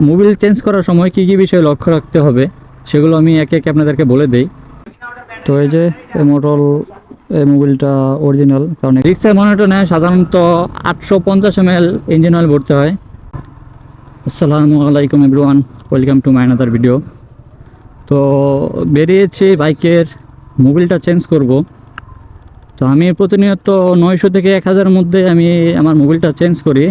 Mobil change করার সময় কি কি বিষয় লক্ষ্য রাখতে হবে সেগুলো আমি একে একে আপনাদেরকে বলে দেই। তো এই যে মোটর এই মোবিলটা অরিজিনাল, কারণ রিক্সার মনিটর নেয় সাধারণত 850 ml ইঞ্জিন অয়েল ভরতে হয়। আসসালামু আলাইকুম everyone, welcome to my another video. তো বেরিয়েছি বাইকের মোবিলটা চেঞ্জ করব। তো আমি প্রতিনিয়ত 900 থেকে 1000 মধ্যে আমি আমার মোবিলটা চেঞ্জ করি,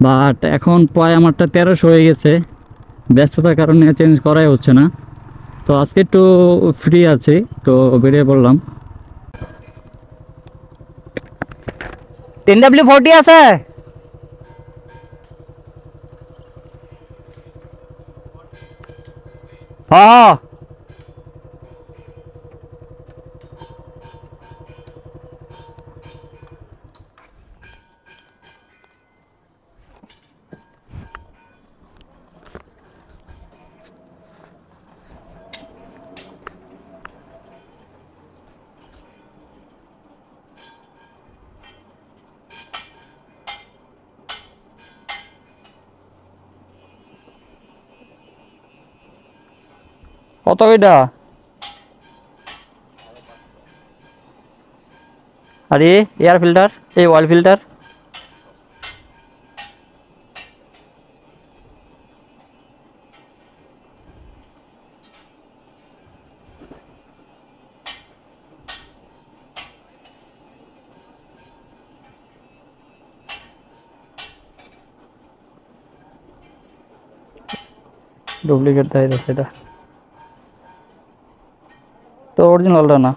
বাট এখন প্রায় আমারটা 1300 হয়ে গেছে। ব্যস্ততার কারণে চেঞ্জ করাই হচ্ছে না। তো আজকে একটু ফ্রি আছি, তো বেরিয়ে পড়লাম। 10W40 আছে? হ্যাঁ, কত এটা? আরে এয়ার ফিল্টার, এই অয়েল ফিল্টার। ডুপ্লিকেট দেয় যাচ্ছে এটা, তো অরিজিনালটা না।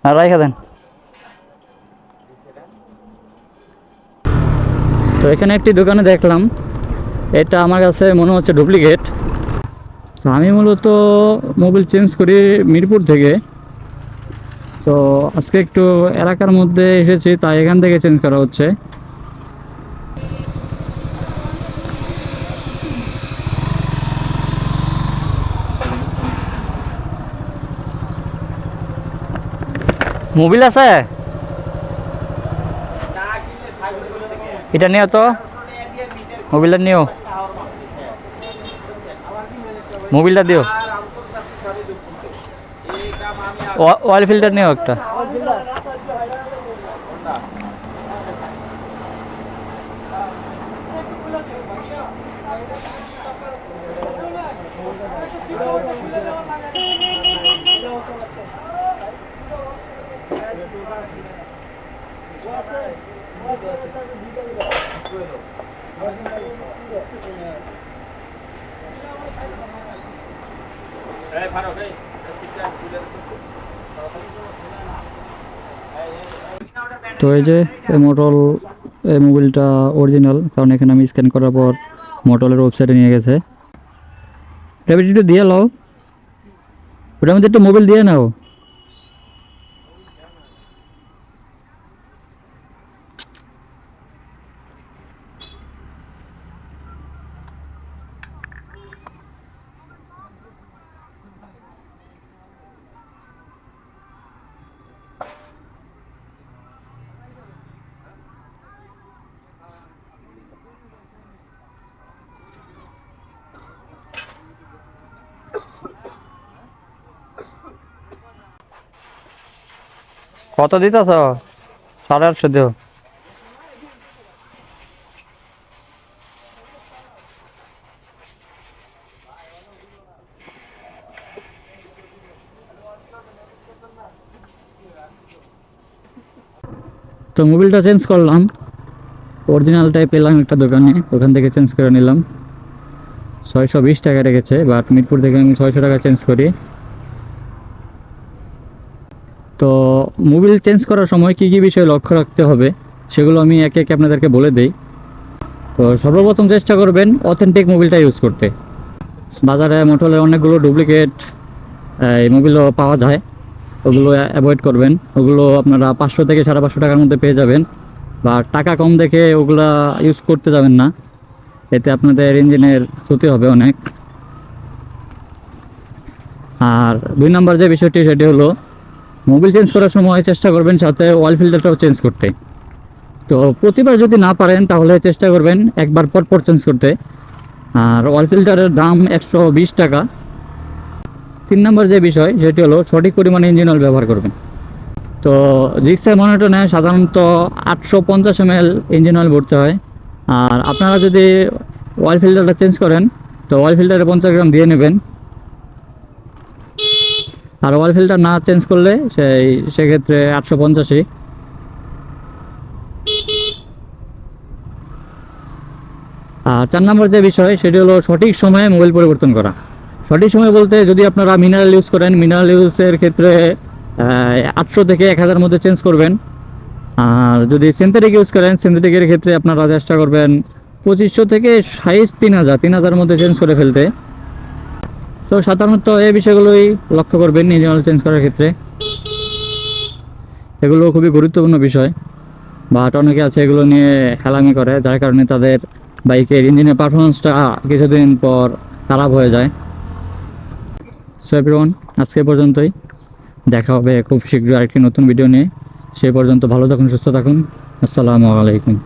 আর রাইখা দেন। তো এখানে একটি দোকানে দেখলাম, এটা আমার কাছে মনে হচ্ছে ডুপ্লিকেট। তো আমি মূলত মোবিল চেঞ্জ করি মিরপুর থেকে। তো আজকে একটু এলাকার মধ্যে এসেছি, তাই এখান থেকে চেঞ্জ করা হচ্ছে। মোবিল আছে? এটা নিও তো, মোবিলটা নিও, মোবিলটা দিও। অয়েল ফিল্টার নিও একটা। তো এই যে মোটর এই মোবিলটা অরিজিনাল, কারণ এখানে আমি স্ক্যান করার পর মোটরের ওয়েবসাইটে নিয়ে গেছে। রেবিট একটু দিয়ে নাও, ওটার মধ্যে একটু মোবিল দিয়ে নাও। কত দিতেছ? 850 দিও। তো মোবিলটা চেঞ্জ করলাম, অরিজিনালটাই পেলাম একটা দোকানে, ওখান থেকে চেঞ্জ করে নিলাম। 620 টাকা রেখেছে, বাট মিরপুর থেকে আমি 600 টাকা চেঞ্জ করি। তো মোবিল চেঞ্জ করার সময় কি কি বিষয় লক্ষ্য রাখতে হবে সেগুলো আমি একে একে আপনাদেরকে বলে দিই। তো সর্বপ্রথম চেষ্টা করবেন অথেন্টিক মোবিলটা ইউজ করতে। বাজারে মোটরের অনেকগুলো ডুপ্লিকেট এই মোবিলও পাওয়া যায়, ওগুলো অ্যাভয়েড করবেন। ওগুলো আপনারা 500 থেকে 550 টাকার মধ্যে পেয়ে যাবেন, বা টাকা কম দেখে ওগুলা ইউজ করতে যাবেন না, এতে আপনাদের ইঞ্জিনের ক্ষতি হবে অনেক। আর 2 নম্বর যে বিষয়টি সেটি হলো মোবিল চেঞ্জ করার সময় চেষ্টা করবেন সাথে অয়েল ফিল্টারটাও চেঞ্জ করতে। তো প্রতিবার যদি না পারেন তাহলে চেষ্টা করবেন একবার পর পর চেঞ্জ করতে। আর অয়েল ফিল্টারের দাম 120 টাকা। 3 নম্বর যে বিষয় সেটি হলো সঠিক পরিমাণে ইঞ্জিন অয়েল ব্যবহার করবেন। তো রিক্সার মনোটনে সাধারণত 850 ml ইঞ্জিন অয়েল ভরতে হয়। আর আপনারা যদি অয়েল ফিল্টারটা চেঞ্জ করেন তো অয়েল ফিল্টারে 50 গ্রাম দিয়ে নেবেন। আর অয়েল ফিল্টার না চেঞ্জ করলে সেক্ষেত্রে 850। আর 4 নম্বর যে বিষয় সেটি হলো সঠিক সময়ে মোবাইল পরিবর্তন করা। সঠিক সময় বলতে যদি আপনারা মিনারেল ইউজ করেন, মিনারেল ইউজের ক্ষেত্রে 800 থেকে 1000 মধ্যে চেঞ্জ করবেন। আর যদি সিনথেটিক ইউজ করেন, সিনথেটিকের ক্ষেত্রে আপনারা চেষ্টা করবেন 2500 থেকে 3000 মধ্যে চেঞ্জ করে ফেলতে। তো সাধারণত এই বিষয়গুলোই লক্ষ্য করবেন ইঞ্জিন অয়েল চেঞ্জ করার ক্ষেত্রে। এগুলো খুবই গুরুত্বপূর্ণ বিষয়, বাট অনেকে আছে এগুলো নিয়ে খেলামি করে, যার কারণে তাদের বাইকের ইঞ্জিনের পারফরমেন্সটা কিছুদিন পর খারাপ হয়ে যায়। সো এভরিওয়ান, আজকে পর্যন্তই। দেখা হবে খুব শীঘ্রই আরেকটি নতুন ভিডিও নিয়ে। সেই পর্যন্ত ভালো থাকুন, সুস্থ থাকুন। আসসালামু আলাইকুম।